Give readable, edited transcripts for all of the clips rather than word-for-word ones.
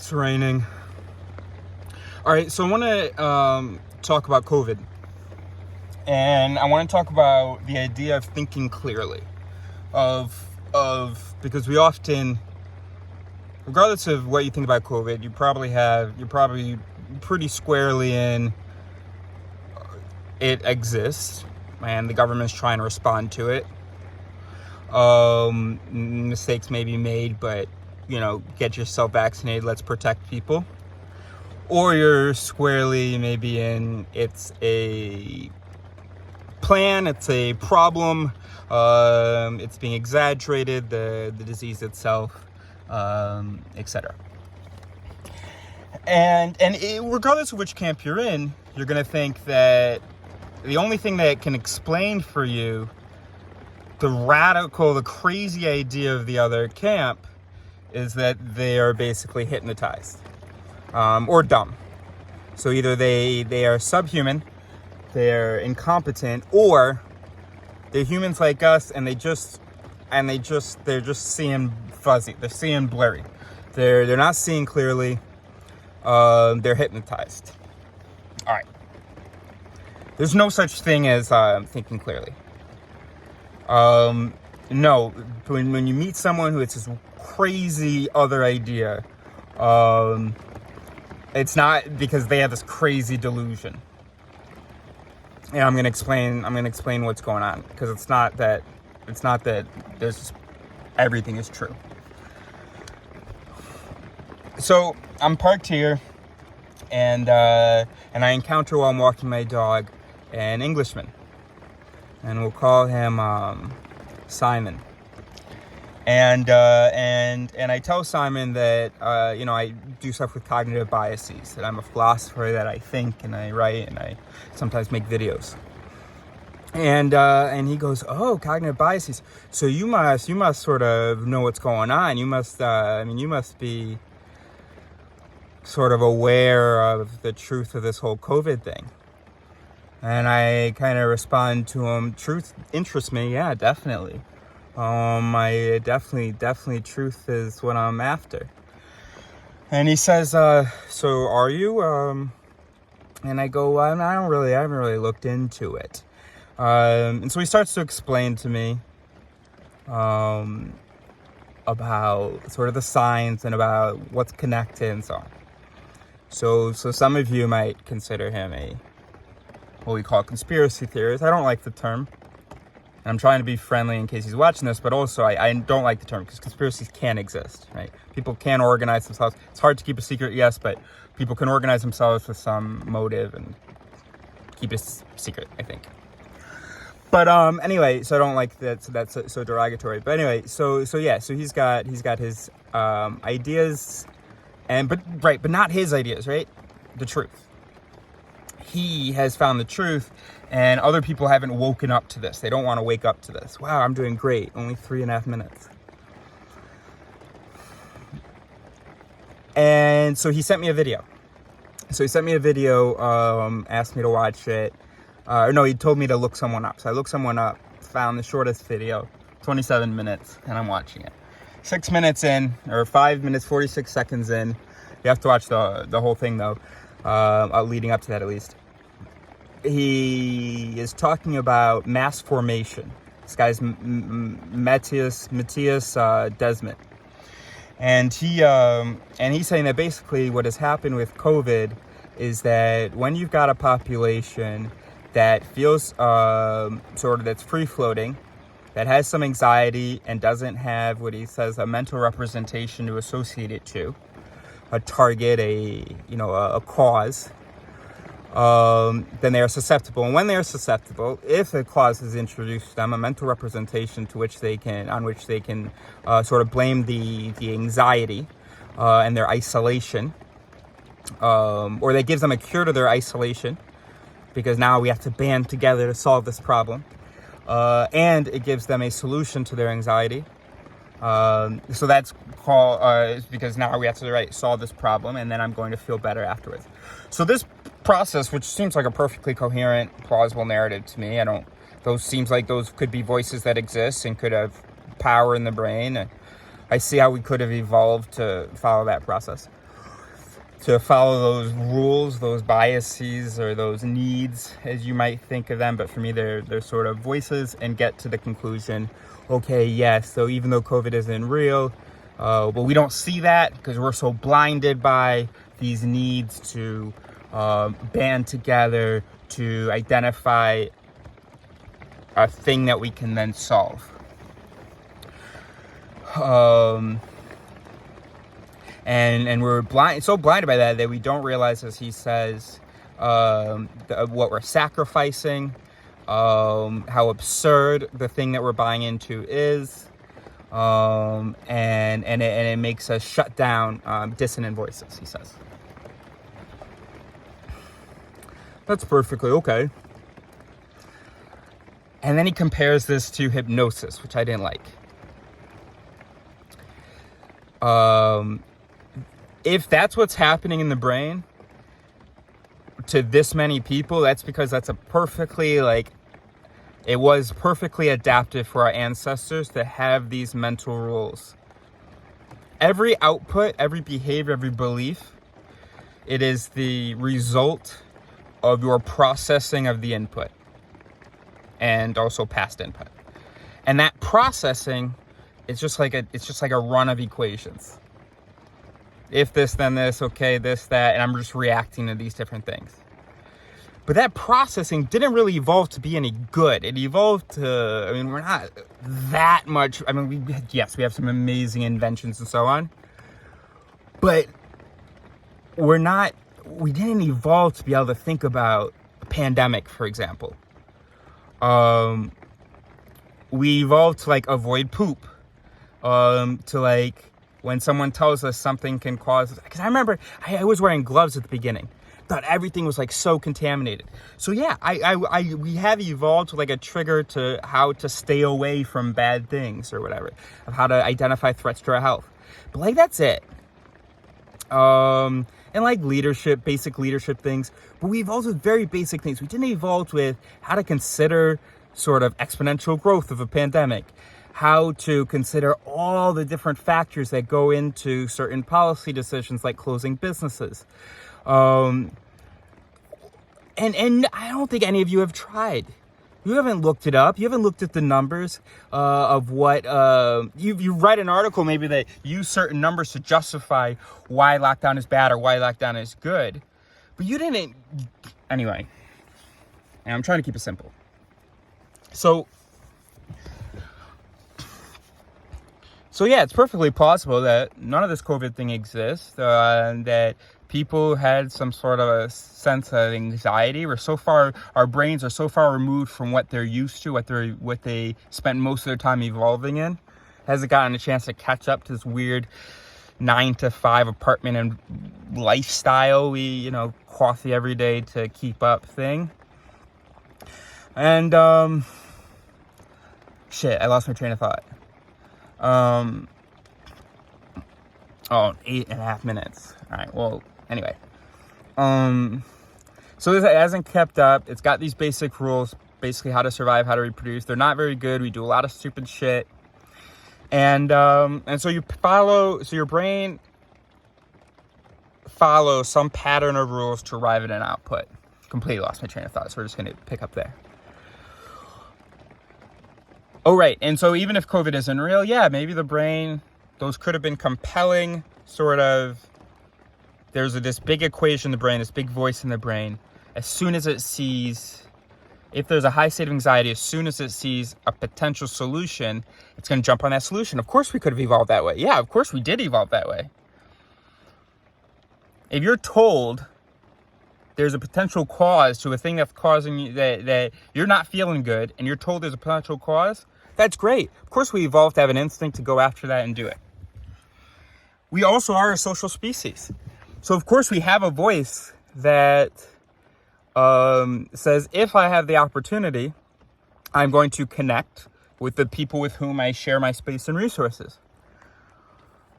It's raining. All right, so I want to talk about COVID. And I want to talk about the idea of thinking clearly. Because we often, regardless of what you think about COVID, you're probably pretty squarely in it exists and the government's trying to respond to it. Mistakes may be made, but get yourself vaccinated, let's protect people. Or you're squarely maybe in it's a plan, it's a problem, it's being exaggerated, the disease itself, etc. And regardless of which camp you're in, you're going to think that the only thing that can explain for you the crazy idea of the other camp is that they are basically hypnotized or dumb. So either they are subhuman, they're incompetent, or they're humans like us and they're just seeing fuzzy. They're seeing blurry. They're not seeing clearly. They're hypnotized. All right. There's no such thing as thinking clearly. No, when you meet someone who has this crazy other idea, it's not because they have this crazy delusion. And I'm gonna explain what's going on, because it's not that there's just, everything is true. So I'm parked here, and I encounter while I'm walking my dog an Englishman, and we'll call him Simon. And I tell Simon that I do stuff with cognitive biases, that I'm a philosopher, that I think and I write and I sometimes make videos. And he goes, "Oh, cognitive biases. So you must sort of know what's going on. You must be sort of aware of the truth of this whole COVID thing." And I kind of respond to him, "Truth interests me, yeah, definitely. I definitely truth is what I'm after." And he says, "So are you?" And I go, I haven't really looked into it." And so he starts to explain to me about sort of the science and about what's connected and so on. So some of you might consider him what we call a conspiracy theorist. I don't like the term. I'm trying to be friendly in case he's watching this, but also I don't like the term because conspiracies can exist, right? People can organize themselves. It's hard to keep a secret, yes, but people can organize themselves with some motive and keep it secret, I think. But anyway, so I don't like that. So that's so derogatory. But anyway, so he's got his ideas, but not his ideas, right? The truth. He has found the truth, and other people haven't woken up to this. They don't want to wake up to this. Wow, I'm doing great. Only 3.5 minutes. And so he sent me a video. Asked me to watch it. He told me to look someone up. So I looked someone up, found the shortest video, 27 minutes, and I'm watching it. 6 minutes in, or 5 minutes, 46 seconds in. You have to watch the whole thing, though, leading up to that at least. He is talking about mass formation. This guy's Matthias Desmet. And he's saying that basically what has happened with COVID is that when you've got a population that feels that's free-floating, that has some anxiety and doesn't have what he says a mental representation to associate it to, a target, a cause, then they are susceptible. And when they are susceptible, if a cause is introduced to them, a mental representation on which they can sort of blame the anxiety and their isolation, or that gives them a cure to their isolation, because now we have to band together to solve this problem, and it gives them a solution to their anxiety. So that's called because now we have to solve this problem, and then I'm going to feel better afterwards. So this process, which seems like a perfectly coherent, plausible narrative to me, seems like those could be voices that exist and could have power in the brain. I see how we could have evolved to follow that process. to follow those rules, those biases, or those needs, as you might think of them. But for me, they're sort of voices, and get to the conclusion, okay, yes, so even though COVID isn't real, but we don't see that because we're so blinded by these needs to band together to identify a thing that we can then solve. And we're so blinded by that we don't realize, as he says, what we're sacrificing, how absurd the thing that we're buying into is, and it makes us shut down dissonant voices, he says. That's perfectly okay. And then he compares this to hypnosis, which I didn't like. If that's what's happening in the brain to this many people, that's because that's a perfectly, it was perfectly adapted for our ancestors to have these mental rules. Every output, every behavior, every belief, it is the result of your processing of the input and also past input. And that processing, it's just like a run of equations. If this, then this, okay, this, that, and I'm just reacting to these different things. But that processing didn't really evolve to be any good. It evolved to, we're not that much, yes, we have some amazing inventions and so on, but we didn't evolve to be able to think about a pandemic, for example. We evolved to avoid poop, to when someone tells us something can cause, because I remember I was wearing gloves at the beginning, thought everything was so contaminated. So yeah, we have evolved to a trigger to how to stay away from bad things or whatever, of how to identify threats to our health. But that's it. And leadership, basic leadership things, but we evolved with very basic things. We didn't evolve with how to consider sort of exponential growth of a pandemic, how to consider all the different factors that go into certain policy decisions like closing businesses. And I don't think any of you have tried. You haven't looked it up. You haven't looked at the numbers of what you write an article maybe that use certain numbers to justify why lockdown is bad or why lockdown is good. But you didn't. Anyway, and I'm trying to keep it simple. So yeah, it's perfectly possible that none of this COVID thing exists, that people had some sort of a sense of anxiety. Our brains are so far removed from what they're used to, what they spent most of their time evolving in, hasn't gotten a chance to catch up to this weird 9-to-5 apartment and lifestyle we, coffee every day to keep up thing. And, shit, I lost my train of thought. 8.5 minutes. All right. Well, anyway, so this hasn't kept up. It's got these basic rules, basically how to survive, how to reproduce. They're not very good. We do a lot of stupid shit. And so your brain follows some pattern of rules to arrive at an output. Completely lost my train of thought. So we're just going to pick up there. Oh, right. And so even if COVID isn't real, yeah, maybe the brain, those could have been compelling sort of, there's this big equation in the brain, this big voice in the brain. As soon as it sees, if there's a high state of anxiety, as soon as it sees a potential solution, it's going to jump on that solution. Of course we could have evolved that way. Yeah, of course we did evolve that way. If you're told there's a potential cause to a thing that's causing you, that you're not feeling good, and you're told there's a potential cause, that's great. Of course we evolved to have an instinct to go after that and do it. We also are a social species. So of course we have a voice that says, if I have the opportunity, I'm going to connect with the people with whom I share my space and resources.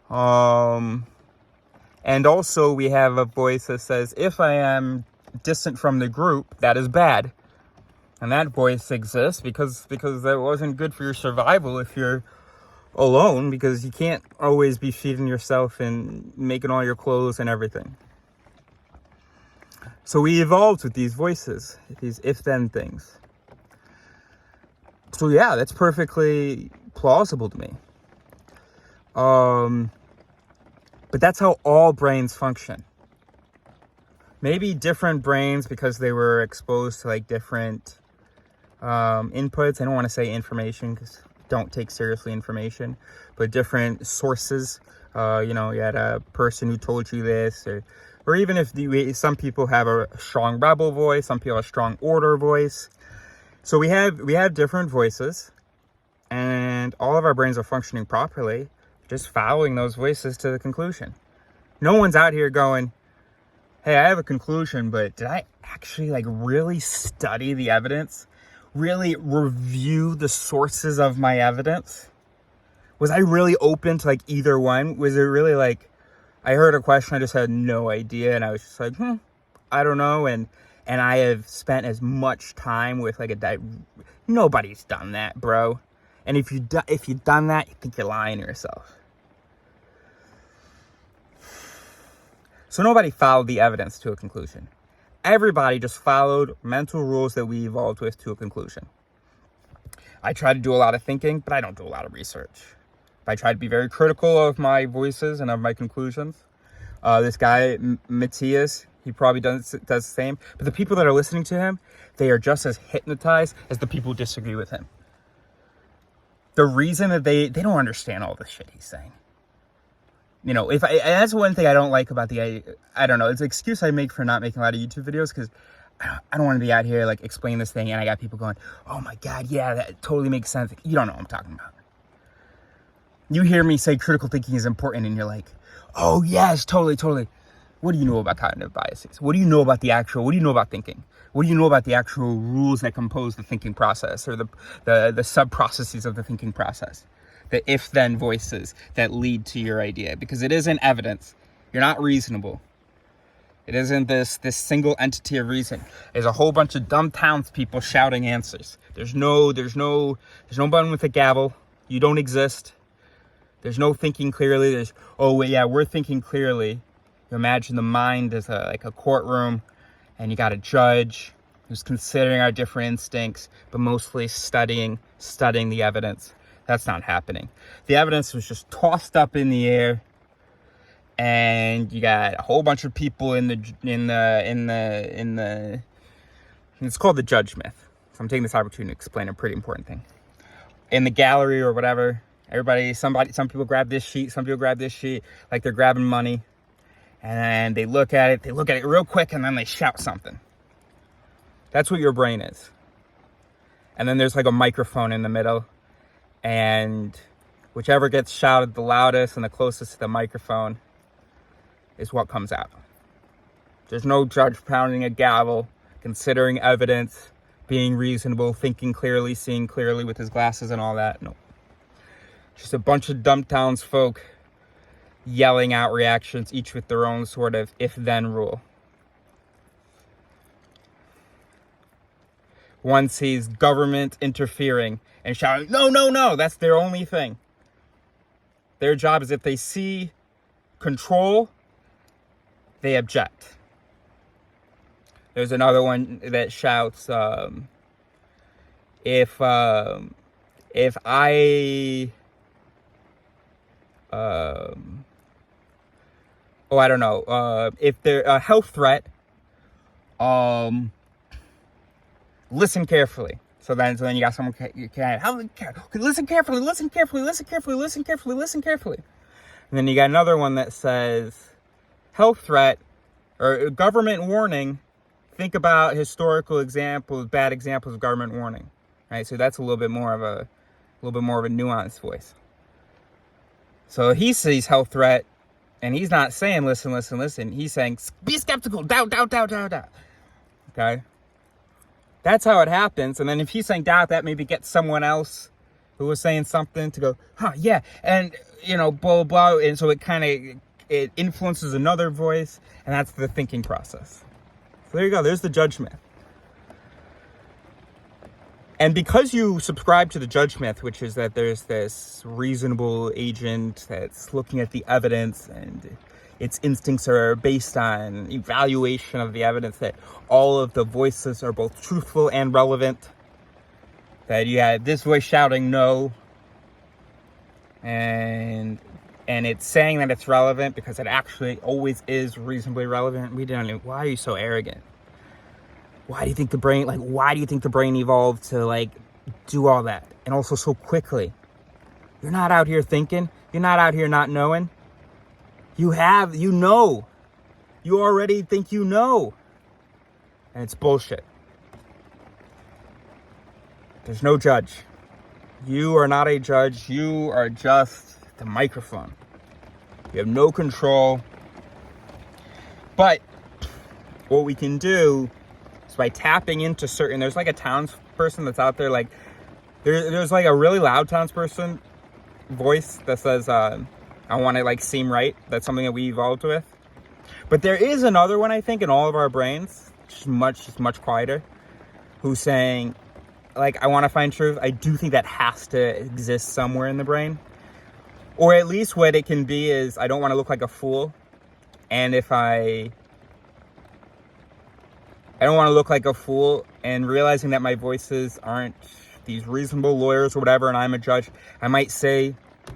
And also we have a voice that says, if I am distant from the group, that is bad. And that voice exists because that wasn't good for your survival if you're alone, because you can't always be feeding yourself and making all your clothes and everything. So we evolved with these voices, these if-then things. So yeah, that's perfectly plausible to me. But that's how all brains function. Maybe different brains because they were exposed to like different inputs. I don't want to say information because don't take seriously information, but different sources. You had a person who told you this, or even if some people have a strong rebel voice, some people have a strong order voice. So we have different voices, and all of our brains are functioning properly, just following those voices to the conclusion. No one's out here going, hey, I have a conclusion, but did I actually like really study the evidence? Really review the sources of my evidence? Was I really open to like either one? Was it really like, I heard a question, I just had no idea, and I was just like, I don't know, and I have spent as much time with like nobody's done that, bro. And if you've done that, you think you're lying to yourself. So nobody followed the evidence to a conclusion. Everybody just followed mental rules that we evolved with to a conclusion. I try to do a lot of thinking, but I don't do a lot of research. I try to be very critical of my voices and of my conclusions. This guy, Matthias, he probably does the same. But the people that are listening to him, they are just as hypnotized as the people who disagree with him. The reason that they don't understand all the shit he's saying. That's one thing I don't like about I don't know, it's an excuse I make for not making a lot of YouTube videos, because I don't want to be out here like explaining this thing and I got people going, oh my God, yeah, that totally makes sense. You don't know what I'm talking about. You hear me say critical thinking is important and you're like, oh yes, totally. What do you know about cognitive biases? What do you know about what do you know about thinking? What do you know about the actual rules that compose the thinking process, or the sub-processes of the thinking process? The if-then voices that lead to your idea, because it isn't evidence. You're not reasonable. It isn't this single entity of reason. There's a whole bunch of dumb townspeople shouting answers. There's no button with a gavel. You don't exist. There's no thinking clearly. We're thinking clearly. You imagine the mind as like a courtroom, and you got a judge who's considering our different instincts, but mostly studying the evidence. That's not happening. The evidence was just tossed up in the air, and you got a whole bunch of people in the. It's called the judge myth. So I'm taking this opportunity to explain a pretty important thing. In the gallery or whatever, some people grab this sheet, some people grab this sheet, like they're grabbing money, and they look at it real quick, and then they shout something. That's what your brain is. And then there's like a microphone in the middle. And whichever gets shouted the loudest and the closest to the microphone is what comes out. There's no judge pounding a gavel, considering evidence, being reasonable, thinking clearly, seeing clearly with his glasses and all that. No. Just a bunch of dumb townsfolk yelling out reactions, each with their own sort of if-then rule. One sees government interfering and shouting, no, that's their only thing. Their job is, if they see control, they object. There's another one that shouts, if I don't know, if there's a health threat, listen carefully. So then you got someone, listen carefully. And then you got another one that says, health threat or government warning. Think about historical examples, bad examples of government warning. Right? So that's a little bit more of a nuanced voice. So he sees health threat, and he's not saying listen. He's saying be skeptical, doubt. Okay? That's how it happens. And then if he's saying doubt, that maybe gets someone else who was saying something to go, yeah, and blah blah. And so it influences another voice, and that's the thinking process. So there you go. There's the judge myth. And because you subscribe to the judge myth, which is that there's this reasonable agent that's looking at the evidence, and its instincts are based on evaluation of the evidence, that all of the voices are both truthful and relevant, that you had this voice shouting no, and it's saying that it's relevant because it actually always is reasonably relevant. We don't know. Why are you so arrogant? Why do you think the brain evolved to do all that, and also so quickly? You're not out here thinking. You're not out here not knowing. You know. You already think you know. And it's bullshit. There's no judge. You are not a judge. You are just the microphone. You have no control. But what we can do is by tapping into there's like a townsperson that's out there, there's like a really loud townsperson voice that says, I want to seem right. That's something that we evolved with. But there is another one, I think, in all of our brains, just much quieter, who's saying, I want to find truth. I do think that has to exist somewhere in the brain. Or at least what it can be is, I don't want to look like a fool. And if I don't want to look like a fool, and realizing that my voices aren't these reasonable lawyers or whatever, and I'm a judge, I might say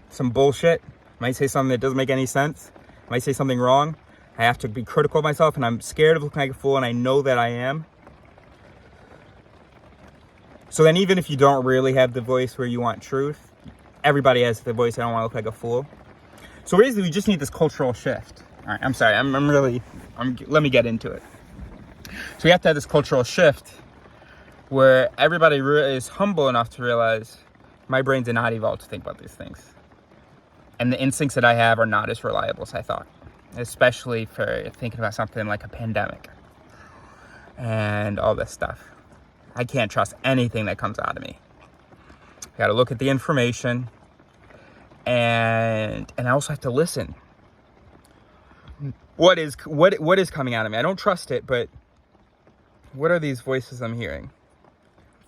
some bullshit. I might say something that doesn't make any sense. I might say something wrong. I have to be critical of myself, and I'm scared of looking like a fool, and I know that I am. So then even if you don't really have the voice where you want truth, everybody has the voice, I don't want to look like a fool. So basically, we just need this cultural shift. All right, I'm sorry, let me get into it. So we have to have this cultural shift where everybody is humble enough to realize my brain did not evolve to think about these things. And the instincts that I have are not as reliable as I thought, especially for thinking about something like a pandemic and all this stuff. I can't trust anything that comes out of me. I got to look at the information, and I also have to listen. What is coming out of me? I don't trust it, but what are these voices I'm hearing?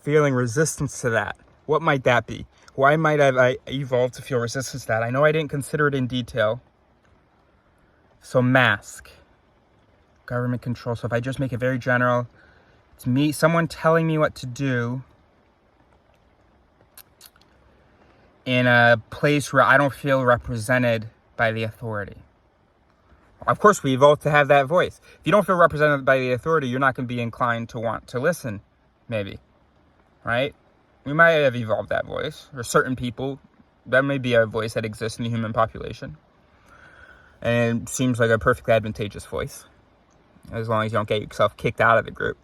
Feeling resistance to that. What might that be? Why might I evolve to feel resistance to that? I know I didn't consider it in detail. So mask, government control. So if I just make it very general, it's me, someone telling me what to do in a place where I don't feel represented by the authority. Of course, we evolved to have that voice. If you don't feel represented by the authority, you're not going to be inclined to want to listen, maybe, right? We might have evolved that voice. Or certain people, that may be a voice that exists in the human population. And it seems like a perfectly advantageous voice, as long as you don't get yourself kicked out of the group.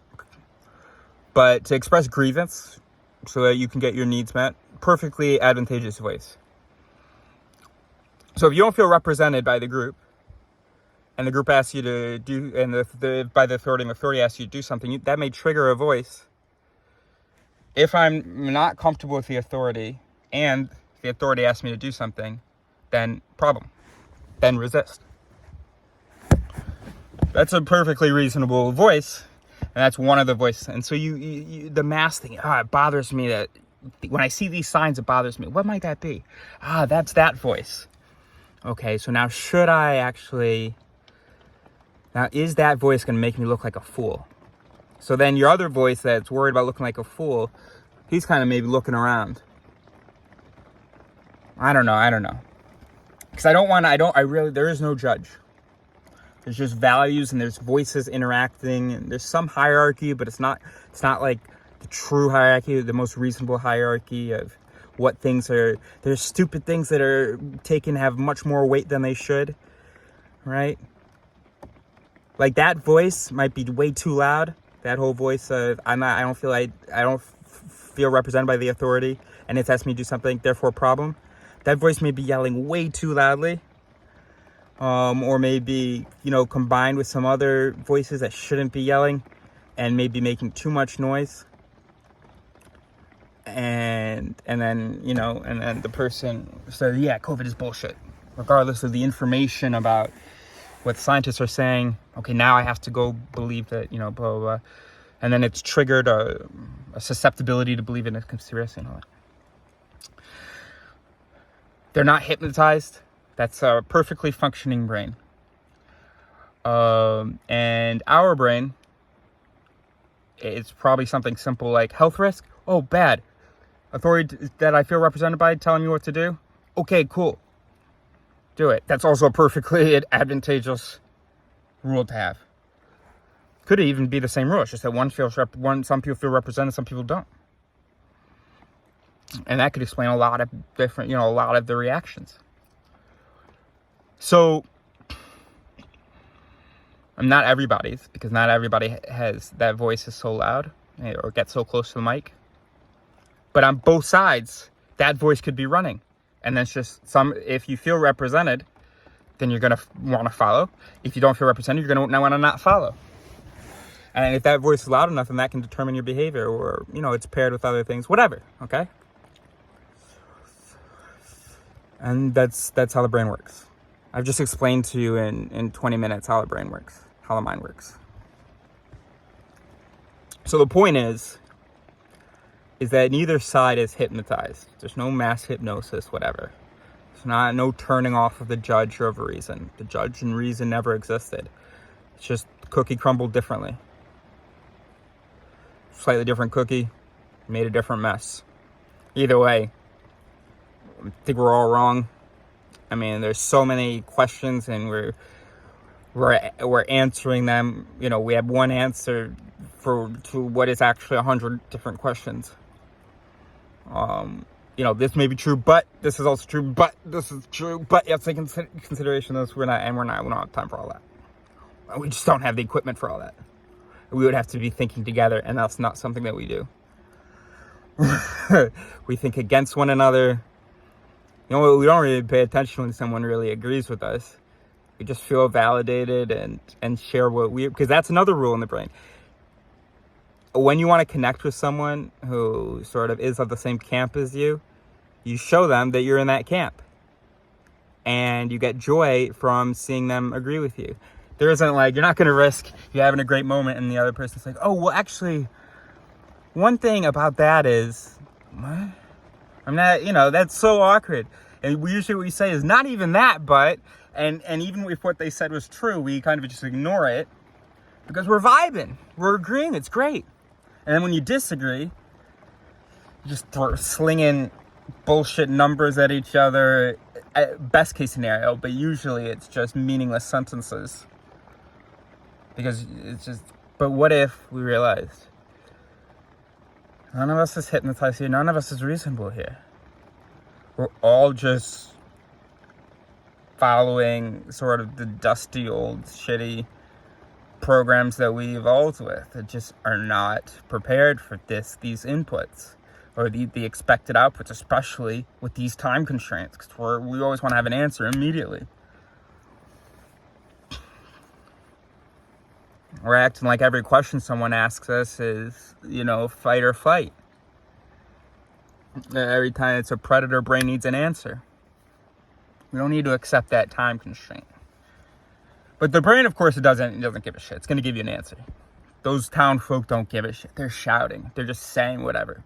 But to express grievance so that you can get your needs met, perfectly advantageous voice. So if you don't feel represented by the group, and the group asks you to do, and by the authority, and the authority asks you to do something, that may trigger a voice. If I'm not comfortable with the authority, and the authority asks me to do something, then problem. Then resist. That's a perfectly reasonable voice, and that's one of the voices. And so you the mask thing, it bothers me that when I see these signs, it bothers me. What might that be? That's that voice. Okay, so now is that voice going to make me look like a fool? So then your other voice that's worried about looking like a fool, he's kind of maybe looking around. I don't know. Because there is no judge. There's just values, and there's voices interacting, and there's some hierarchy, but it's not like the true hierarchy, the most reasonable hierarchy of what things are. There's stupid things that are have much more weight than they should, right? Like that voice might be way too loud. That whole voice of I don't feel represented by the authority, and it's asked me to do something, therefore problem. That voice may be yelling way too loudly, or maybe combined with some other voices that shouldn't be yelling, and maybe making too much noise. And then the person says, yeah, COVID is bullshit, regardless of the information about what scientists are saying. Okay, now I have to go believe that, blah, blah, blah. And then it's triggered a susceptibility to believe in a conspiracy and all that. They're not hypnotized. That's a perfectly functioning brain. And our brain, it's probably something simple like health risk. Oh, bad. Authority that I feel represented by telling me what to do. Okay, cool. Do it. That's also a perfectly advantageous rule to have. Could even be the same rule. It's just that some people feel represented, some people don't. And that could explain a lot of different, a lot of the reactions. So, not everybody's, because not everybody has that voice is so loud or gets so close to the mic. But on both sides, that voice could be running. And that's just if you feel represented, then you're going to want to follow. If you don't feel represented, you're going to want to not follow. And if that voice is loud enough, then that can determine your behavior, or, it's paired with other things, whatever, okay? And that's how the brain works. I've just explained to you in 20 minutes how the brain works, how the mind works. So the point is that neither side is hypnotized. There's no mass hypnosis, whatever. There's no turning off of the judge or of reason. The judge and reason never existed. It's just cookie crumbled differently. Slightly different cookie, made a different mess. Either way, I think we're all wrong. I mean, there's so many questions, and we're answering them. We have one answer to what is actually 100 different questions. This may be true, but this is also true, but this is true, but you have to take consideration this. We don't have time for all that. We just don't have the equipment for all that. We would have to be thinking together, and that's not something that we do. We think against one another. We don't really pay attention when someone really agrees with us. We just feel validated and share because that's another rule in the brain. When you want to connect with someone who sort of is of the same camp as you, you show them that you're in that camp. And you get joy from seeing them agree with you. There isn't you're not going to risk you having a great moment and the other person's like, oh, well, actually, one thing about that is, what? I'm not, that's so awkward. And usually what we say is not even that, but, and even if what they said was true, we kind of just ignore it because we're vibing. We're agreeing. It's great. And then when you disagree, you just slinging bullshit numbers at each other, best case scenario, but usually it's just meaningless sentences. Because it's just, but what if we realized none of us is hypnotized here, none of us is reasonable here. We're all just following sort of the dusty old shitty programs that we evolved with that just are not prepared for these inputs or the expected outputs, especially with these time constraints, because we always want to have an answer immediately. We're acting like every question someone asks us is, fight or flight. Every time it's a predator, brain needs an answer. We don't need to accept that time constraint. But the brain, of course, it doesn't give a shit. It's going to give you an answer. Those town folk don't give a shit. They're shouting. They're just saying whatever.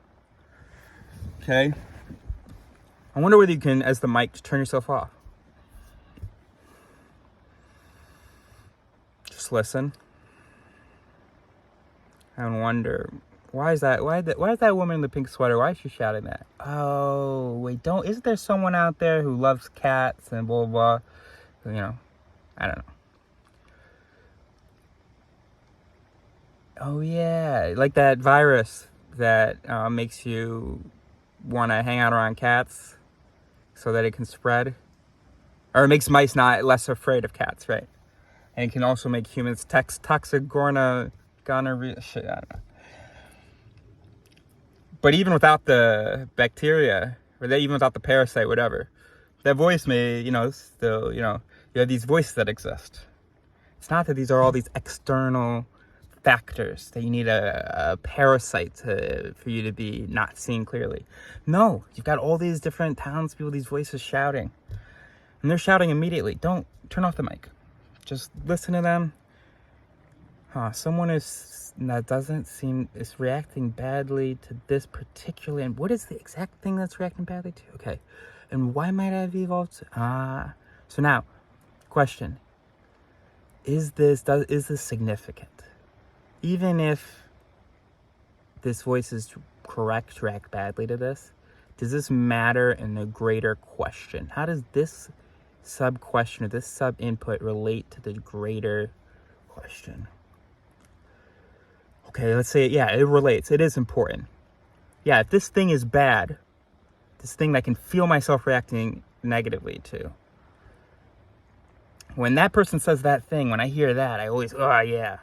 Okay? I wonder whether you can, as the mic, just turn yourself off. Just listen. And wonder, why is that woman in the pink sweater, why is she shouting that? Oh, wait, isn't there someone out there who loves cats and blah, blah, blah? I don't know. Oh, yeah, like that virus that makes you want to hang out around cats so that it can spread. Or it makes mice less afraid of cats, right? And it can also make humans toxic gonorrhea, shit, I don't know. But even without the bacteria, or even without the parasite, whatever, that voice may, still, you have these voices that exist. It's not that these are all these external factors that you need a parasite for you to be not seeing clearly. No, you've got all these different townspeople, these voices shouting. And they're shouting immediately. Don't turn off the mic. Just listen to them. Someone is reacting badly to this particular, and what is the exact thing that's reacting badly to? Okay, and why might I have evolved? So now, question: is this significant? Even if this voice is correct, react badly to this, does this matter in a greater question? How does this sub question or this sub input relate to the greater question? Okay, let's say, yeah, it relates. It is important. Yeah, if this thing is bad, this thing that I can feel myself reacting negatively to, when that person says that thing, when I hear that, I always, oh yeah,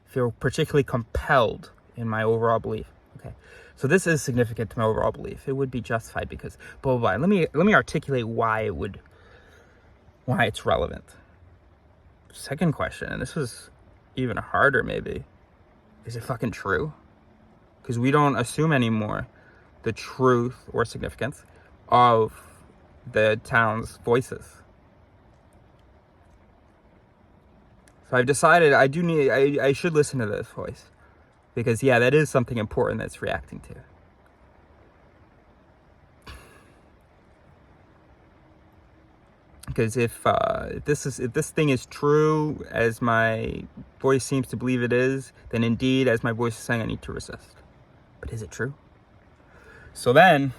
feel particularly compelled in my overall belief. Okay, so this is significant to my overall belief. It would be justified because blah blah blah. Let me articulate why it's relevant. Second question, and this was even harder maybe, is it fucking true? Because we don't assume anymore the truth or significance of the town's voices. So I've decided I should listen to this voice. Because, yeah, that is something important that's reacting to. Because if this thing is true, as my voice seems to believe it is, then indeed, as my voice is saying, I need to resist. But is it true? So then,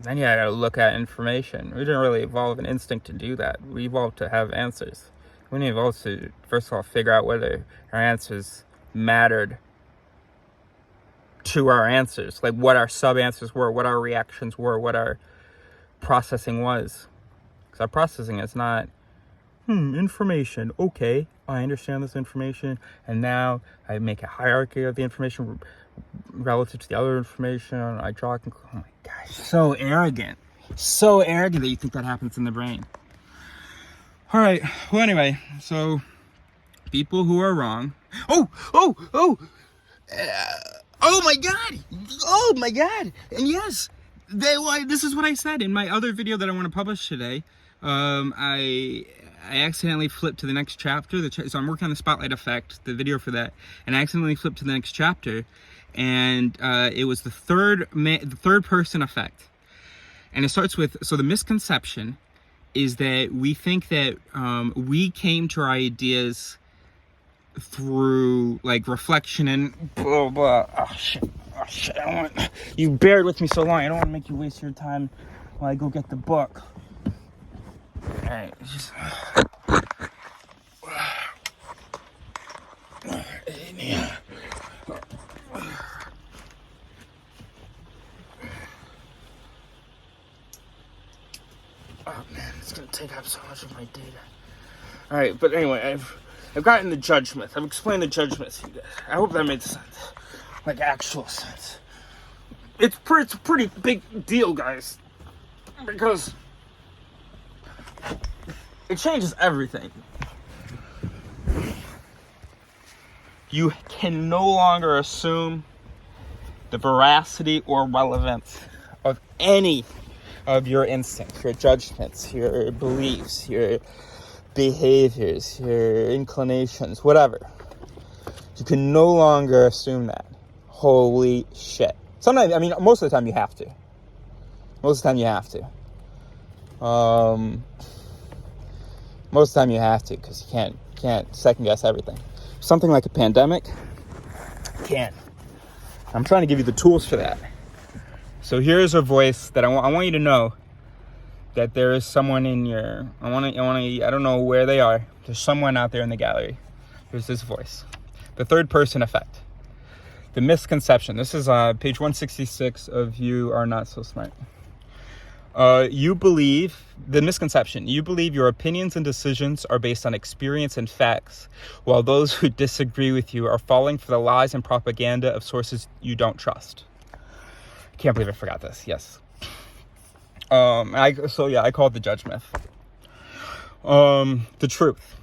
yeah, I gotta look at information. We didn't really evolve an instinct to do that. We evolved to have answers. We didn't evolve to, first of all, figure out whether our answers mattered to our answers. Like what our sub-answers were, what our reactions were, what our processing was. Because our processing is not, information. Okay, I understand this information. And now I make a hierarchy of the information relative to the other information. I draw a conclusion. Oh my gosh, so arrogant. So arrogant that you think that happens in the brain. All right, well anyway, so people who are wrong. Oh my god. And yes, this is what I said in my other video that I want to publish today. I accidentally flipped to the next chapter. So I'm working on the spotlight effect, the video for that, and I accidentally flipped to the next chapter, and it was the third person effect, and it starts with, so the misconception is that we think that we came to our ideas through like reflection and blah blah. Oh shit! I don't want you bared with me so long. I don't want to make you waste your time while I go get the book. All right, just. Oh man, it's gonna take up so much of my data. All right, but anyway, I've gotten the judge myth. I've explained the judge myth to you guys. I hope that made sense, like actual sense. It's a pretty big deal, guys, because it changes everything. You can no longer assume the veracity or relevance of any of your instincts, your judgments, your beliefs, your behaviors, your inclinations, whatever. You can no longer assume that. Holy shit. Sometimes, I mean, most of the time you have to. Most of the time you have to. Most of the time you have to, because you can't second guess everything. Something like a pandemic, can. I'm trying to give you the tools for that. So here's a voice that I want you to know that there is someone in your, I don't know where they are. There's someone out there in the gallery. There's this voice. The third person effect. The misconception. This is page 166 of You Are Not So Smart. You believe, the misconception, you believe your opinions and decisions are based on experience and facts, while those who disagree with you are falling for the lies and propaganda of sources you don't trust. Can't believe I forgot this. Yes. I call it the judge myth. The truth.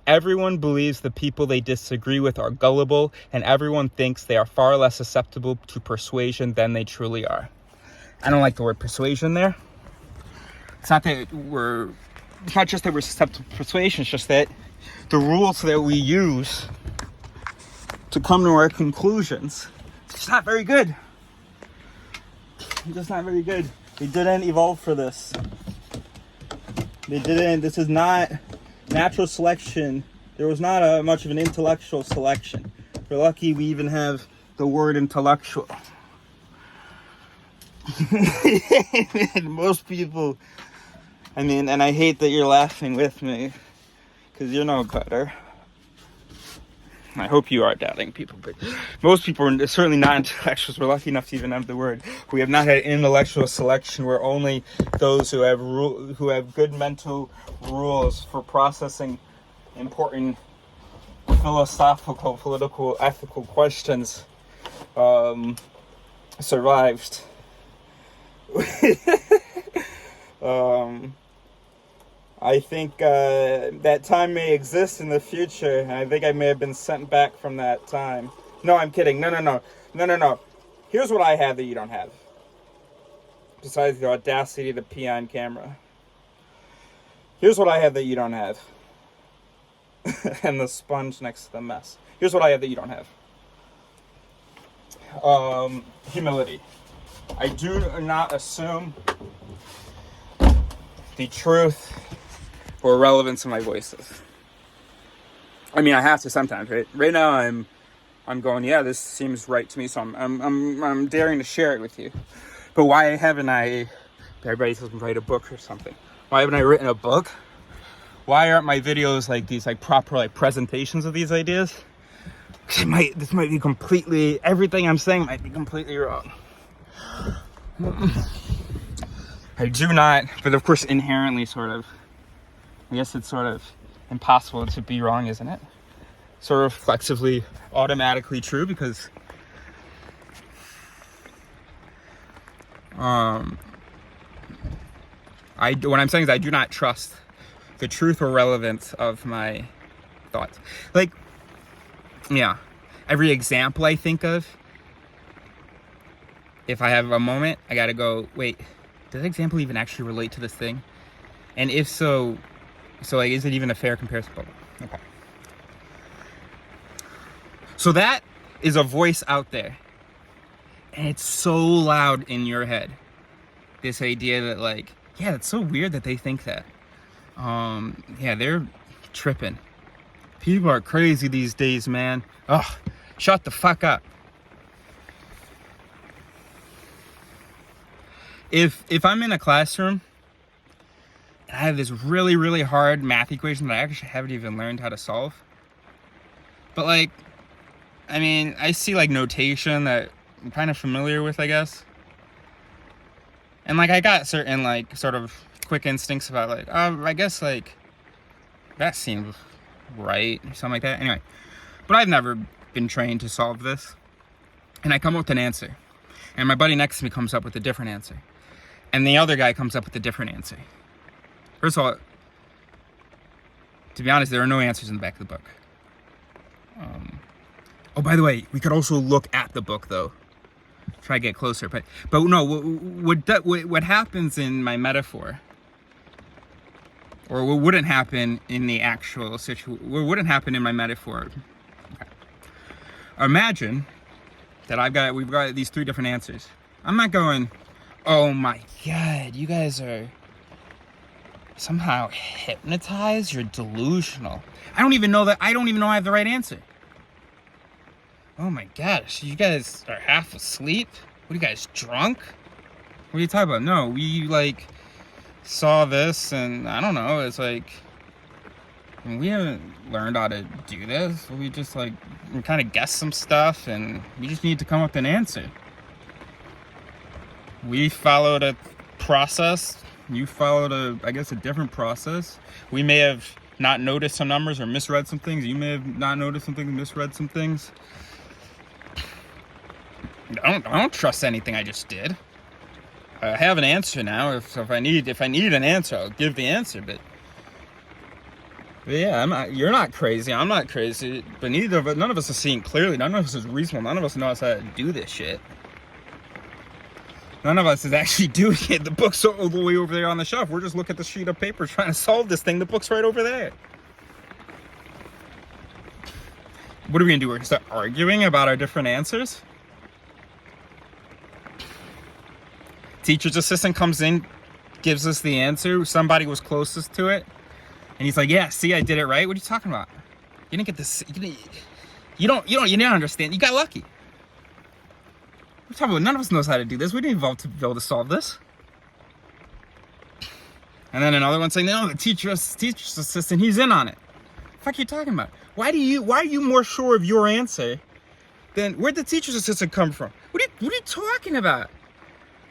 Everyone believes the people they disagree with are gullible, and everyone thinks they are far less susceptible to persuasion than they truly are. I don't like the word persuasion there. It's not just that we're susceptible to persuasion, it's just that the rules that we use to come to our conclusions, it's just not very good. It's just not very good. They didn't evolve for this. They didn't. This is not natural selection. There was not much of an intellectual selection. We're lucky we even have the word intellectual. Most people, I mean, and I hate that you're laughing with me, because you're no better. I hope you are doubting people, but most people are certainly not intellectuals. We're lucky enough to even have the word. We have not had intellectual selection where only those who have good mental rules for processing important philosophical, political, ethical questions survived. I think that time may exist in the future, and I think I may have been sent back from that time. No, I'm kidding. No. Here's what I have that you don't have. Besides the audacity to pee on camera. Here's what I have that you don't have. And the sponge next to the mess. Here's what I have that you don't have. Humility. I do not assume the truth or relevance of my voices. I mean, I have to sometimes, right? Right now, I'm going, yeah, this seems right to me, so I'm daring to share it with you. But why haven't I? Everybody says write a book or something. Why haven't I written a book? Why aren't my videos like these, like proper like presentations of these ideas? This might be completely, everything I'm saying might be completely wrong. I do not, but of course inherently sort of, I guess it's sort of impossible to be wrong, isn't it? Sort of flexively, automatically true, because what I'm saying is I do not trust the truth or relevance of my thoughts. Like, yeah, every example I think of, if I have a moment, I gotta go, wait, does that example even actually relate to this thing? And if so like, is it even a fair comparison? Okay. So that is a voice out there. And it's so loud in your head. This idea that like, yeah, it's so weird that they think that. Yeah, they're tripping. People are crazy these days, man. Ugh, shut the fuck up. If I'm in a classroom and I have this really, really hard math equation that I actually haven't even learned how to solve, but like, I mean, I see like notation that I'm kind of familiar with, I guess. And like, I got certain like sort of quick instincts about like, I guess like that seems right or something like that. Anyway, but I've never been trained to solve this. And I come up with an answer. And my buddy next to me comes up with a different answer. And the other guy comes up with a different answer. First of all, to be honest, there are no answers in the back of the book. Oh, by the way, we could also look at the book, though. Try to get closer. But no, what happens in my metaphor, or what wouldn't happen in the actual situation, what wouldn't happen in my metaphor. Okay. Imagine that we've got these three different answers. I'm not going, oh my God, you guys are somehow hypnotized, you're delusional. I don't even know I have the right answer. Oh my gosh, you guys are half asleep? What are you guys, drunk? What are you talking about? No, we like saw this and I don't know, it's like, we haven't learned how to do this. We just like, we kind of guess some stuff and we just need to come up with an answer. We followed a process. You followed I guess a different process. We may have not noticed some numbers or misread some things. You may have not noticed some things, misread some things. I don't trust anything I just did. I have an answer now. If I need an answer, I'll give the answer. But yeah, you're not crazy. I'm not crazy. But none of us are seeing clearly. None of us is reasonable. None of us knows how to do this shit. None of us is actually doing it. The book's all the way over there on the shelf. We're just looking at the sheet of paper trying to solve this thing. The book's right over there. What are we gonna do? We're gonna start arguing about our different answers? Teacher's assistant comes in, gives us the answer. Somebody was closest to it. And he's like, yeah, see, I did it right. What are you talking about? You didn't get this. You didn't understand. You got lucky. We're talking about, none of us knows how to do this. We didn't evolve to be able to solve this. And then another one saying, no, the teacher's assistant, he's in on it. What the fuck are you talking about? Why are you more sure of your answer than where'd the teacher's assistant come from? What are you talking about?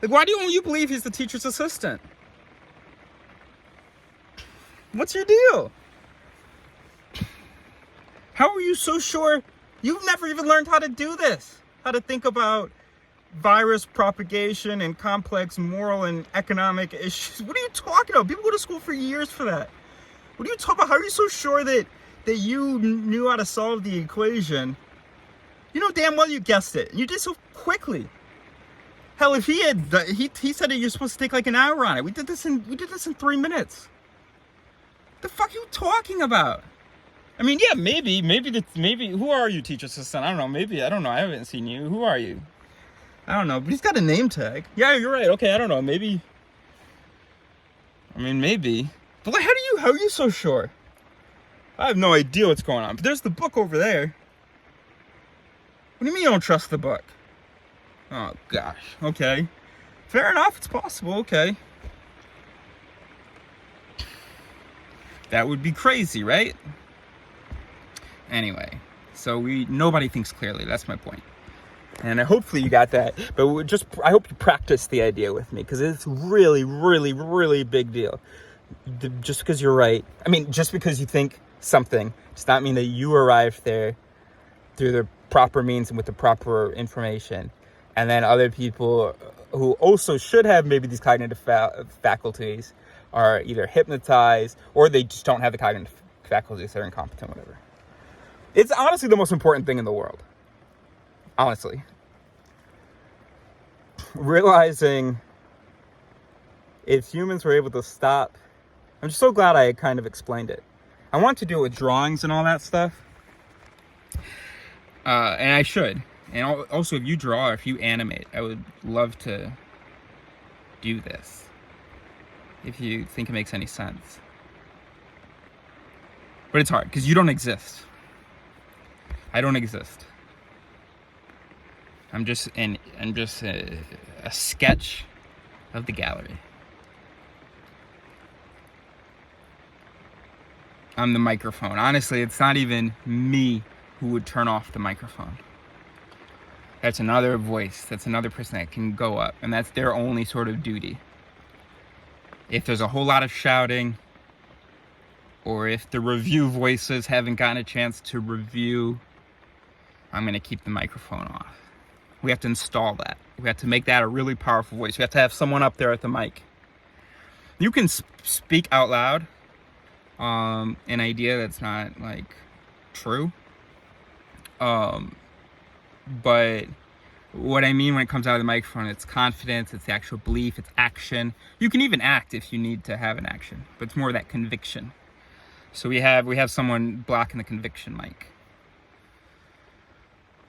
Like, why do you believe he's the teacher's assistant? What's your deal? How are you so sure? You've never even learned how to do this. How to think about virus propagation and complex moral and economic issues. What are you talking about? People go to school for years for that. What are you talking about? How are you so sure that you knew how to solve the equation? You know damn well you guessed it. You did so quickly. Hell, if he said that you're supposed to take like an hour on it. We did this in 3 minutes. The fuck are you talking about? I mean, yeah, maybe who are you, teacher assistant? I don't know. I don't know. I haven't seen you. Who are you? I don't know, but he's got a name tag. Yeah, you're right. Okay, I don't know. Maybe. But like, how are you so sure? I have no idea what's going on. But there's the book over there. What do you mean you don't trust the book? Oh, gosh. Okay. Fair enough. It's possible. Okay. That would be crazy, right? Anyway, so nobody thinks clearly. That's my point. And hopefully you got that. But I hope you practice the idea with me, because it's really, really, really big deal. Just because you're right. I mean, just because you think something does not mean that you arrived there through the proper means and with the proper information. And then other people who also should have maybe these cognitive faculties are either hypnotized or they just don't have the cognitive faculties. They're incompetent, whatever. It's honestly the most important thing in the world. Honestly. Realizing if humans were able to stop, I'm just so glad I kind of explained it. I want to do it with drawings and all that stuff. And I should. And also, if you draw or if you animate, I would love to do this. If you think it makes any sense. But it's hard, because you don't exist. I don't exist. I'm just a sketch of the gallery. I'm the microphone. Honestly, it's not even me who would turn off the microphone. That's another voice. That's another person that can go up. And that's their only sort of duty. If there's a whole lot of shouting, or if the review voices haven't gotten a chance to review, I'm going to keep the microphone off. We have to install that. We have to make that a really powerful voice. We have to have someone up there at the mic. You can speak out loud an idea that's not, like, true. But what I mean when it comes out of the microphone, it's confidence, it's the actual belief, it's action. You can even act if you need to have an action, but it's more that conviction. So we have someone blocking the conviction mic.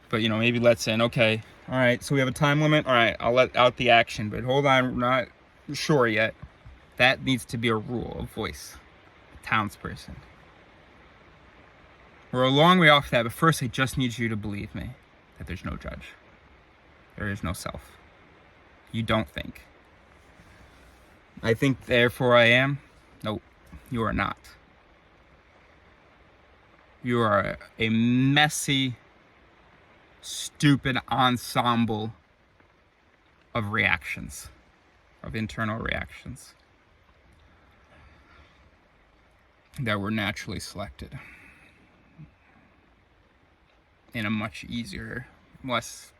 But, maybe let's in, okay, all right, so we have a time limit. All right, I'll let out the action, but hold on, we're not sure yet. That needs to be a rule of voice, a townsperson. We're a long way off that, but first I just need you to believe me that there's no judge. There is no self. You don't think. I think, therefore I am. Nope, you are not. You are a messy, stupid ensemble of reactions, of internal reactions that were naturally selected in a much easier, less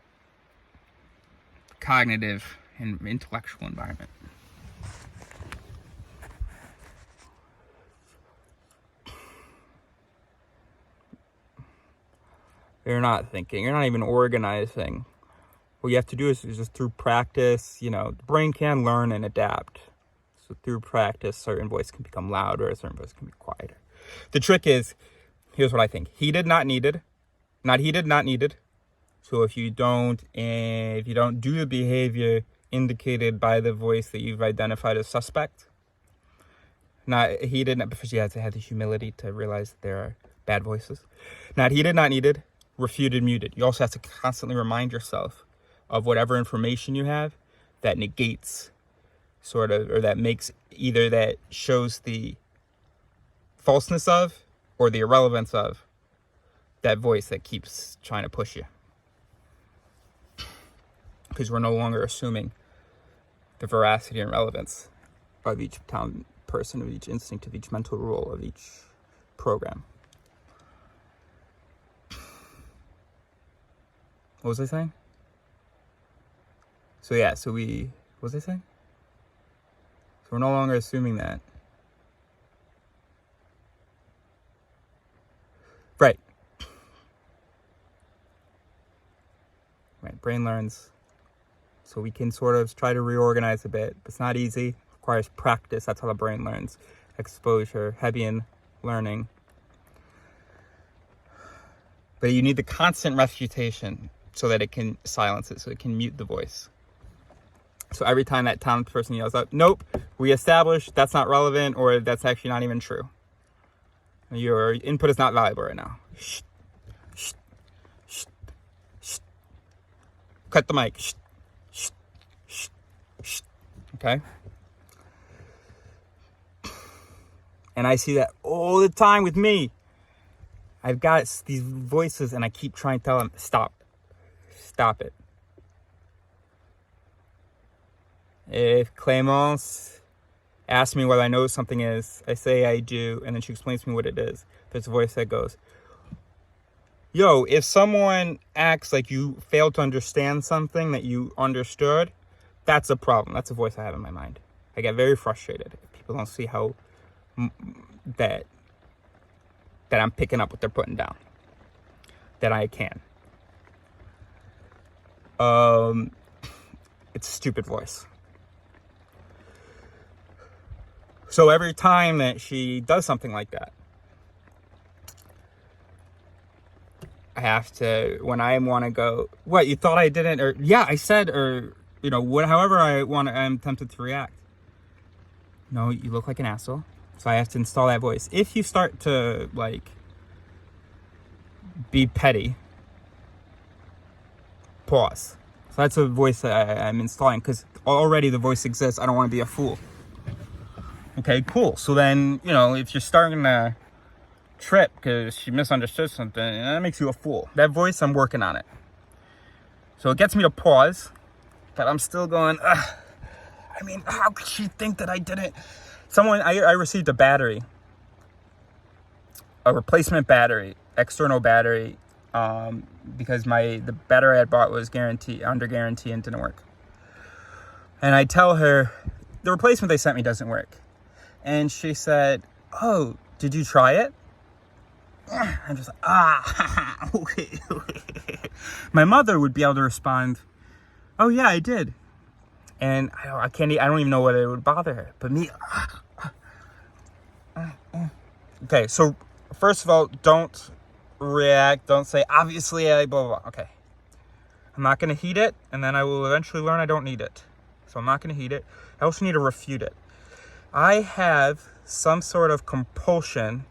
cognitive and intellectual environment. You're not thinking, you're not even organizing. What you have to do is just through practice, the brain can learn and adapt. So through practice, certain voice can become louder, a certain voice can be quieter. The trick is, here's what I think. Heated, not needed. Not heated, not needed. So if you don't do the behavior indicated by the voice that you've identified as suspect. Not heated, because you have to have the humility to realize that there are bad voices. Not heated, not needed, refuted, muted. You also have to constantly remind yourself of whatever information you have that negates sort of, or that makes, either that shows the falseness of or the irrelevance of that voice that keeps trying to push you. Because we're no longer assuming the veracity and relevance of each person, of each instinct, of each mental rule, of each program. What was I saying? So what was I saying? So we're no longer assuming that. Right. Right, brain learns. So we can sort of try to reorganize a bit. It's not easy. It requires practice. That's how the brain learns. Exposure, Hebbian learning. But you need the constant refutation so that it can silence it, so it can mute the voice. So every time that town person yells out, nope, we established that's not relevant, or that's actually not even true. Your input is not valuable right now. Shh, shh, shh, shh. Cut the mic. Shh, shh, shh, shh. Okay? And I see that all the time with me. I've got these voices and I keep trying to tell them, stop. Stop it. If Clémence asks me what I know something is, I say I do, and then she explains to me what it is. There's a voice that goes, yo, if someone acts like you failed to understand something that you understood, that's a problem. That's a voice I have in my mind. I get very frustrated if people don't see how that I'm picking up what they're putting down, that I can. It's a stupid voice. So every time that she does something like that, I have to, when I want to go, what, you thought I didn't, or yeah, I said, or, however I'm tempted to react. No, you look like an asshole. So I have to install that voice. If you start to, be petty, pause. So that's a voice that I'm installing, because already the voice exists. I don't want to be a fool. Okay, cool. So then, if you're starting to trip because she misunderstood something, that makes you a fool. That voice, I'm working on it. So it gets me to pause, but I'm still going, ugh. I mean, how could she think that I didn't? I received a battery, a replacement battery, external battery, because the battery I had bought was under guarantee and didn't work. And I tell her, the replacement they sent me doesn't work. And she said, oh, did you try it? I'm just like, okay. My mother would be able to respond, oh yeah, I did. And I don't even know whether it would bother her. But me, okay, so first of all, don't react. Don't say, obviously, I blah, blah, blah. Okay. I'm not going to heat it, and then I will eventually learn I don't need it. So I'm not going to heat it. I also need to refute it. I have some sort of compulsion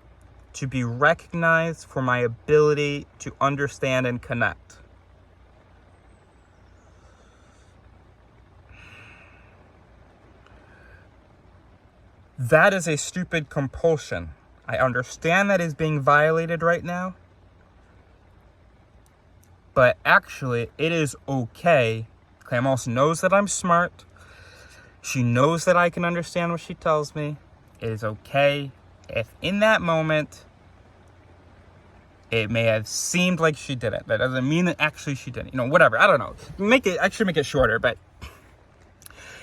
to be recognized for my ability to understand and connect. That is a stupid compulsion. I understand that is being violated right now. But actually, it is okay. Clémence knows that I'm smart. She knows that I can understand what she tells me. It is okay if in that moment it may have seemed like she didn't. That doesn't mean that actually she didn't. Whatever. I don't know. Make it shorter, but...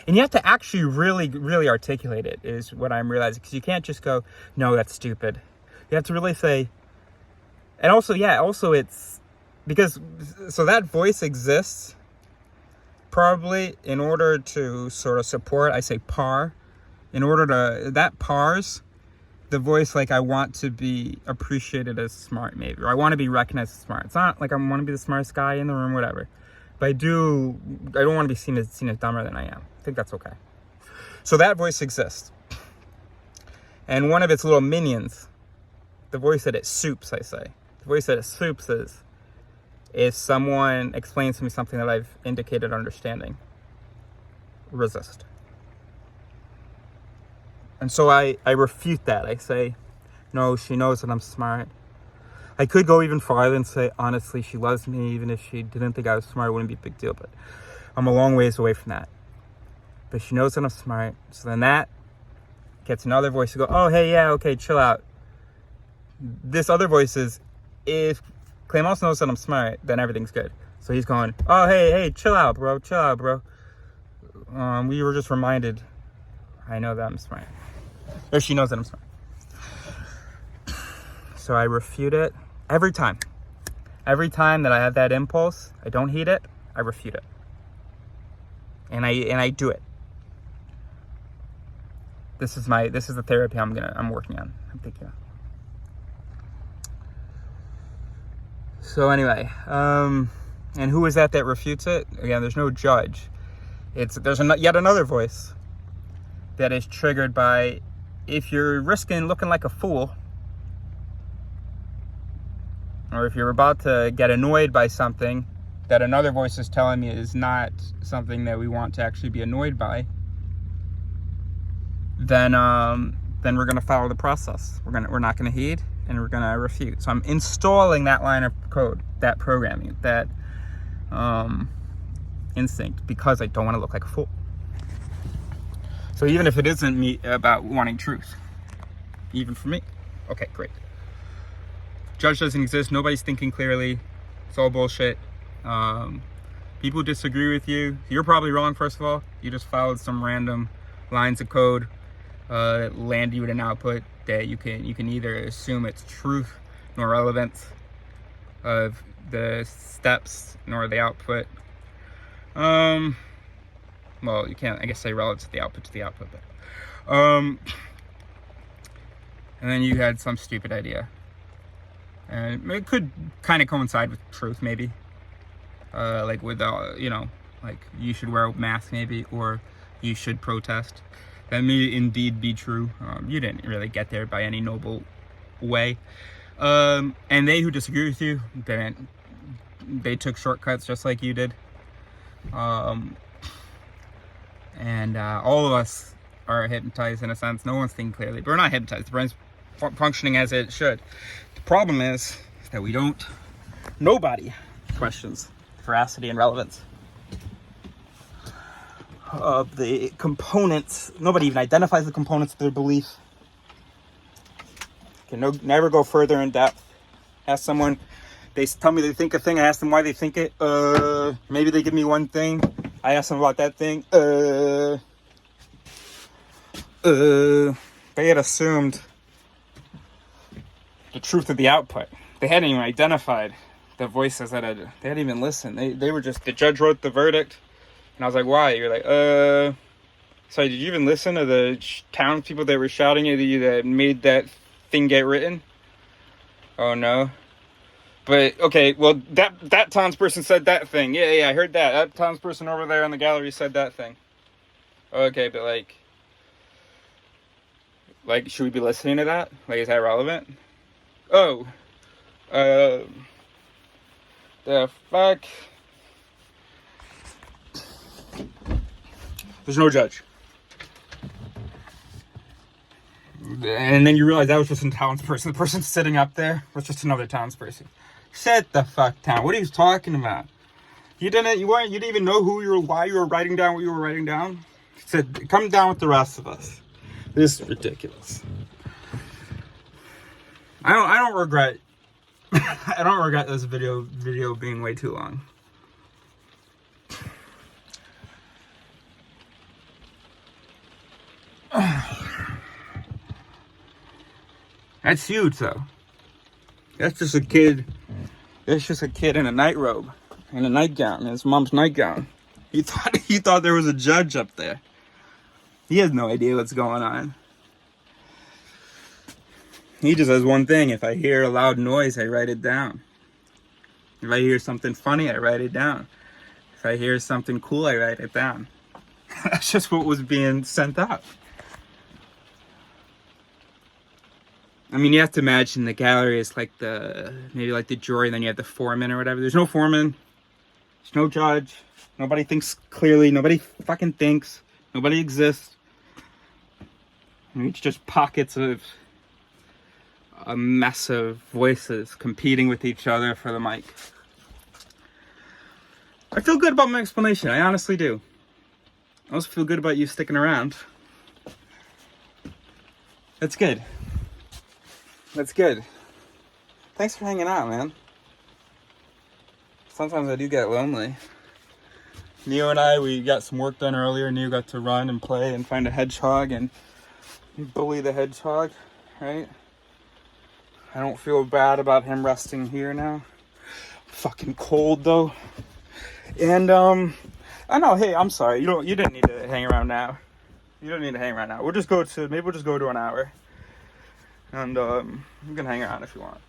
And you have to actually really, really articulate it, is what I'm realizing. Because you can't just go, no, that's stupid. You have to really say... And also it's... Because... So that voice exists... Probably in order to sort of support, I say par, that pars the voice, like I want to be appreciated as smart, maybe, or I want to be recognized as smart. It's not like I want to be the smartest guy in the room, whatever. But I don't want to be seen as dumber than I am. I think that's okay. So that voice exists. And one of its little minions, the voice that it soups, I say. The voice that it soups is if someone explains to me something that I've indicated understanding, resist. And so I refute that. I say, no, she knows that I'm smart. I could go even farther and say, honestly, she loves me. Even if she didn't think I was smart, it wouldn't be a big deal. But I'm a long ways away from that. But she knows that I'm smart. So then that gets another voice to go, oh, hey, yeah, okay, chill out. This other voice is, if Clémence knows that I'm smart, then everything's good. So he's going, oh, hey, chill out, bro. We were just reminded, I know that I'm smart. Or she knows that I'm smart. So I refute it every time. Every time that I have that impulse, I don't heed it, I refute it. And I do it. This is the therapy I'm working on. I'm thinking of. So anyway, and who is that refutes it? Again, there's no judge. There's yet another voice that is triggered by, if you're risking looking like a fool, or if you're about to get annoyed by something that another voice is telling me is not something that we want to actually be annoyed by, then we're gonna follow the process. We're not gonna heed, and we're gonna refute. So I'm installing that line of code, that programming, that instinct, because I don't want to look like a fool. So even if it isn't me about wanting truth, even for me, okay, great. Judge doesn't exist. Nobody's thinking clearly. It's all bullshit. People disagree with you. You're probably wrong, first of all. You just followed some random lines of code that land you at an output that you can either assume it's truth nor relevance of the steps nor the output. Well, you can't, I guess, say relevance to the output, but and then you had some stupid idea. And it could kind of coincide with truth, maybe. Like with, like you should wear a mask, maybe, or you should protest. That may indeed be true. You didn't really get there by any noble way. And they who disagree with you, they took shortcuts just like you did. And all of us are hypnotized in a sense. No one's thinking clearly, but we're not hypnotized. The brain's functioning as it should. The problem is that nobody questions veracity and relevance of the components. Nobody even identifies the components of their belief. Can never go further in depth. Ask someone, they tell me they think a thing, I ask them why they think it. Maybe they give me one thing, I ask them about that thing. They had assumed the truth of the output. They hadn't even identified the voices they hadn't even listened. They were just, the judge wrote the verdict, and I was like, why? You're like, sorry, did you even listen to the townspeople that were shouting at you that made that thing get written? Oh no. But okay, well that townsperson said that thing. Yeah, I heard that. That townsperson over there in the gallery said that thing. Okay, but like should we be listening to that? Like, is that relevant? Oh. The fuck? There's no judge. And then you realize that was just a townsperson. The person sitting up there was just another townsperson. Shut the fuck down. What are you talking about? You didn't even know why you were writing down what you were writing down? He said, come down with the rest of us. This is ridiculous. I don't regret I don't regret this video being way too long. That's huge, though. That's just a kid in a nightrobe, in a nightgown, in his mom's nightgown. He thought there was a judge up there. He has no idea what's going on. He just has one thing: if I hear a loud noise, I write it down. If I hear something funny, I write it down. If I hear something cool, I write it down. That's just what was being sent out. I mean, you have to imagine the gallery is like maybe like the jury, then you have the foreman or whatever. There's no foreman. There's no judge. Nobody thinks clearly. Nobody fucking thinks. Nobody exists. It's just pockets of a mess of voices competing with each other for the mic. I feel good about my explanation. I honestly do. I also feel good about you sticking around. That's good. That's good. Thanks for hanging out, man. Sometimes I do get lonely. Neo and I, we got some work done earlier. Neo got to run and play and find a hedgehog and bully the hedgehog, right? I don't feel bad about him resting here now. Fucking cold though. And I know, hey, I'm sorry. You didn't need to hang around now. You don't need to hang around now. Maybe we'll just go to an hour. And you can hang around if you want.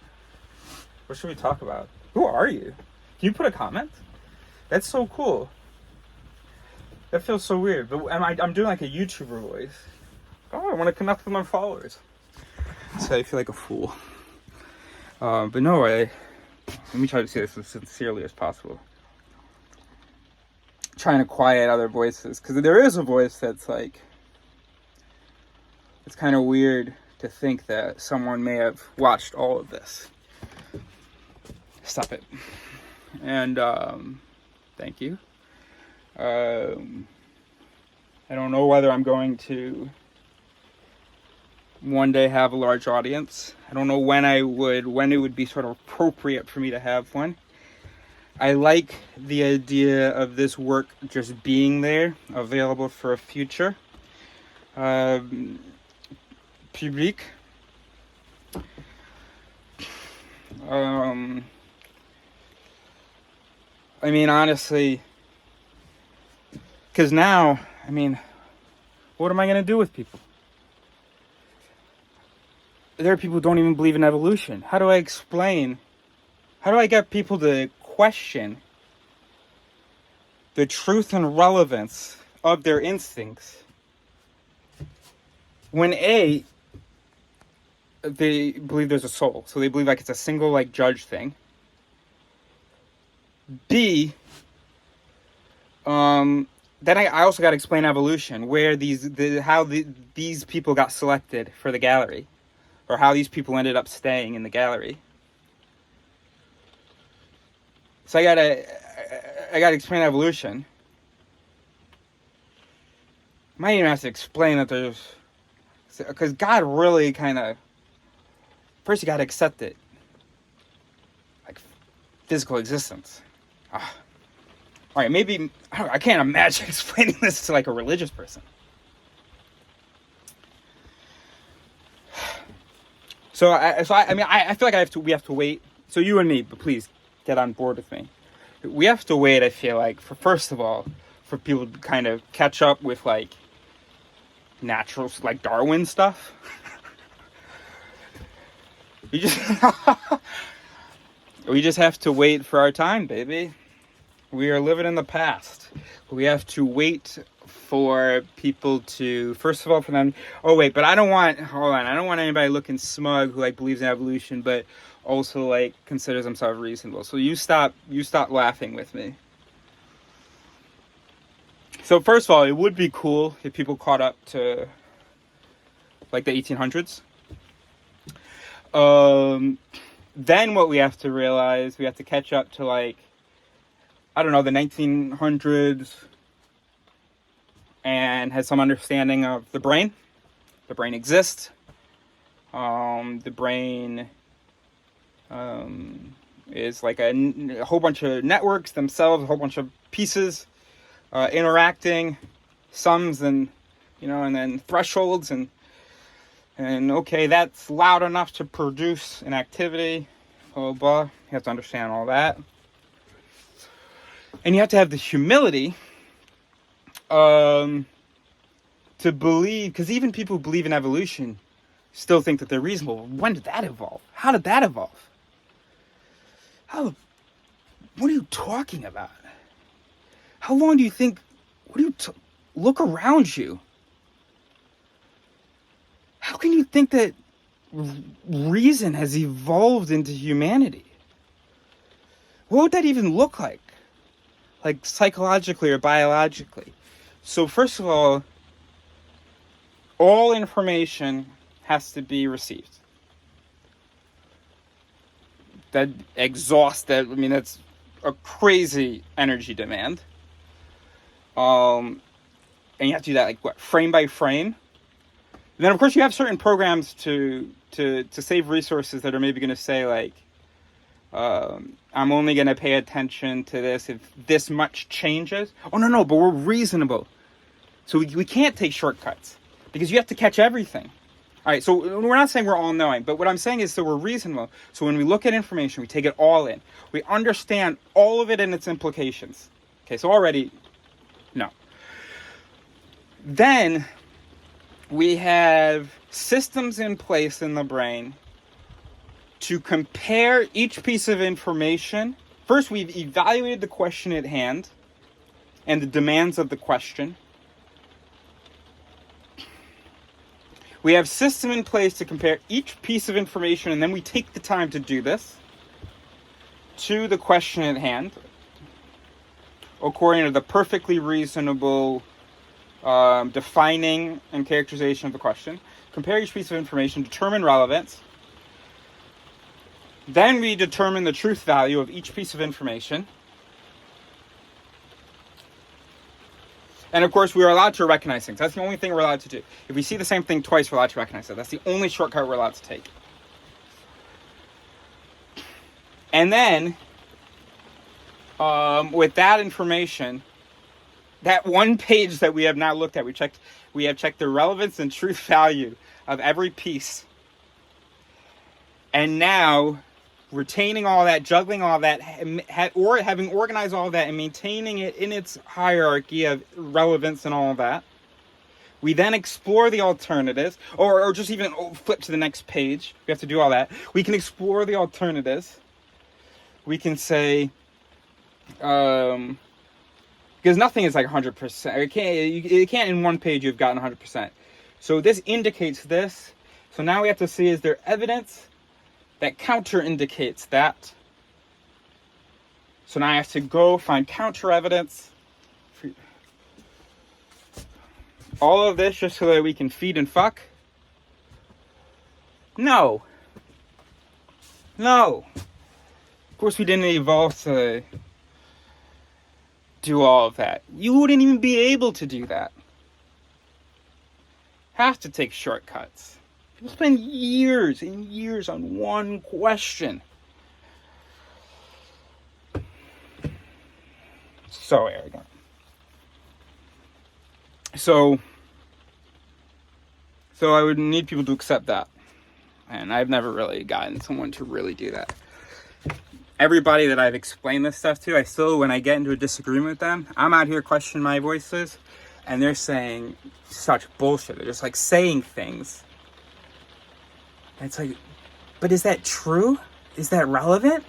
What should we talk about? Who are you? Can you put a comment? That's so cool. That feels so weird. But I'm doing like a YouTuber voice. Oh, I want to connect with my followers. So I feel like a fool. But no way. Let me try to say this as sincerely as possible. Trying to quiet other voices. Because there is a voice that's like... It's kind of weird to think that someone may have watched all of this. Stop it. And thank you. I don't know whether I'm going to one day have a large audience. I don't know when it would be sort of appropriate for me to have one. I like the idea of this work just being there, available for a future public. I mean, honestly, because now, I mean, what am I going to do with people? There are people who don't even believe in evolution. How do I get people to question the truth and relevance of their instincts when A, they believe there's a soul, so they believe like it's a single like judge thing. B, then I also got to explain evolution, where how these people got selected for the gallery, or how these people ended up staying in the gallery. So I gotta explain evolution. Might even have to explain that because God really kind of, first you gotta accept it, like physical existence. All right, maybe I can't imagine explaining this to like a religious person. So I feel like we have to wait. So you and me, but please get on board with me. We have to wait. I feel like first of all, for people to kind of catch up with like natural, like Darwin stuff. We just have to wait for our time, baby. We are living in the past. We have to wait for people to, first of all, for them. Oh wait, but I don't want anybody looking smug who like believes in evolution, but also like considers themselves reasonable. So you stop laughing with me. So first of all, it would be cool if people caught up to like the 1800s. Then what we have to realize, we have to catch up to like, I don't know, the 1900s, and has some understanding of the brain. The brain exists. The brain is like a whole bunch of networks themselves, a whole bunch of pieces interacting, sums and then thresholds and okay, that's loud enough to produce an activity, blah, blah, blah. You have to understand all that. And you have to have the humility to believe, because even people who believe in evolution still think that they're reasonable. When did that evolve? How did that evolve? What are you talking about? How long do you think, look around you. How can you think that reason has evolved into humanity? What would that even look like? Like psychologically or biologically? So first of all information has to be received. That exhausts that. I mean, that's a crazy energy demand. And you have to do that like what, frame by frame. And then of course you have certain programs to save resources that are maybe going to say like, I'm only going to pay attention to this if this much changes. Oh no, but we're reasonable. So we can't take shortcuts because you have to catch everything. All right, so we're not saying we're all knowing, but what I'm saying is that we're reasonable. So when we look at information, we take it all in. We understand all of it and its implications. Okay, so already, no. Then we have systems in place in the brain to compare each piece of information. First, we've evaluated the question at hand and the demands of the question. We have system in place to compare each piece of information, and then we take the time to do this to the question at hand according to the perfectly reasonable defining and characterization of the question. Compare each piece of information, determine relevance. Then we determine the truth value of each piece of information. And of course, we are allowed to recognize things. That's the only thing we're allowed to do. If we see the same thing twice, we're allowed to recognize it. That's the only shortcut we're allowed to take. And then, with that information, that one page that we have now looked at, we have checked the relevance and truth value of every piece. And now, retaining all that, juggling all that, or having organized all that and maintaining it in its hierarchy of relevance and all of that, we then explore the alternatives, or just even flip to the next page. We have to do all that. We can explore the alternatives. We can say, because nothing is like 100%. It can't in one page you've gotten 100%. So this indicates this. So now we have to see, is there evidence that counter indicates that? So now I have to go find counter evidence. All of this just so that we can feed and fuck? No. Of course we didn't evolve to do all of that. You wouldn't even be able to do that. Have to take shortcuts. People spend years and years on one question. So arrogant. So I would need people to accept that. And I've never really gotten someone to really do that. Everybody that I've explained this stuff to, I still, when I get into a disagreement with them, I'm out here questioning my voices, and they're saying such bullshit. They're just like saying things. And it's like, but is that true? Is that relevant?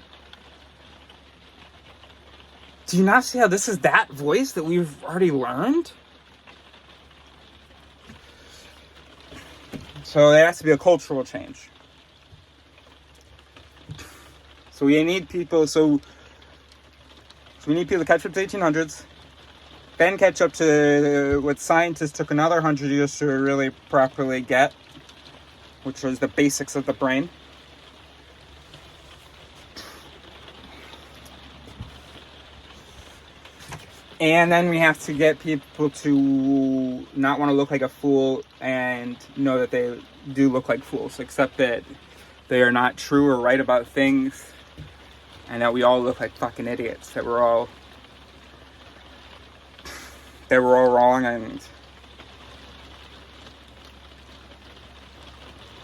Do you not see how this is that voice that we've already learned? So there has to be a cultural change. So we need people, so we need people to catch up to 1800s, then catch up to what scientists took another 100 years to really properly get, which was the basics of the brain. And then we have to get people to not want to look like a fool and know that they do look like fools, except that they are not true or right about things, and that we all look like fucking idiots, that we're all wrong, and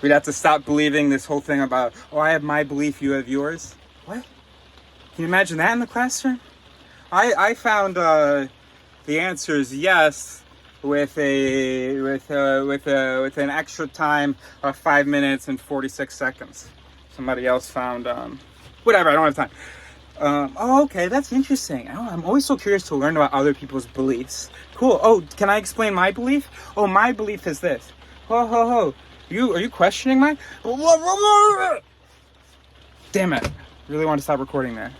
we'd have to stop believing this whole thing about, oh, I have my belief, you have yours. What? Can you imagine that in the classroom? I found the answer is yes with an extra time of 5 minutes and 46 seconds. Somebody else found whatever. I don't have time. Oh, okay, that's interesting. Oh, I'm always so curious to learn about other people's beliefs. Cool. Oh, can I explain my belief? Oh, my belief is this. Ho ho ho. Are you questioning my? Damn it! Really want to stop recording there.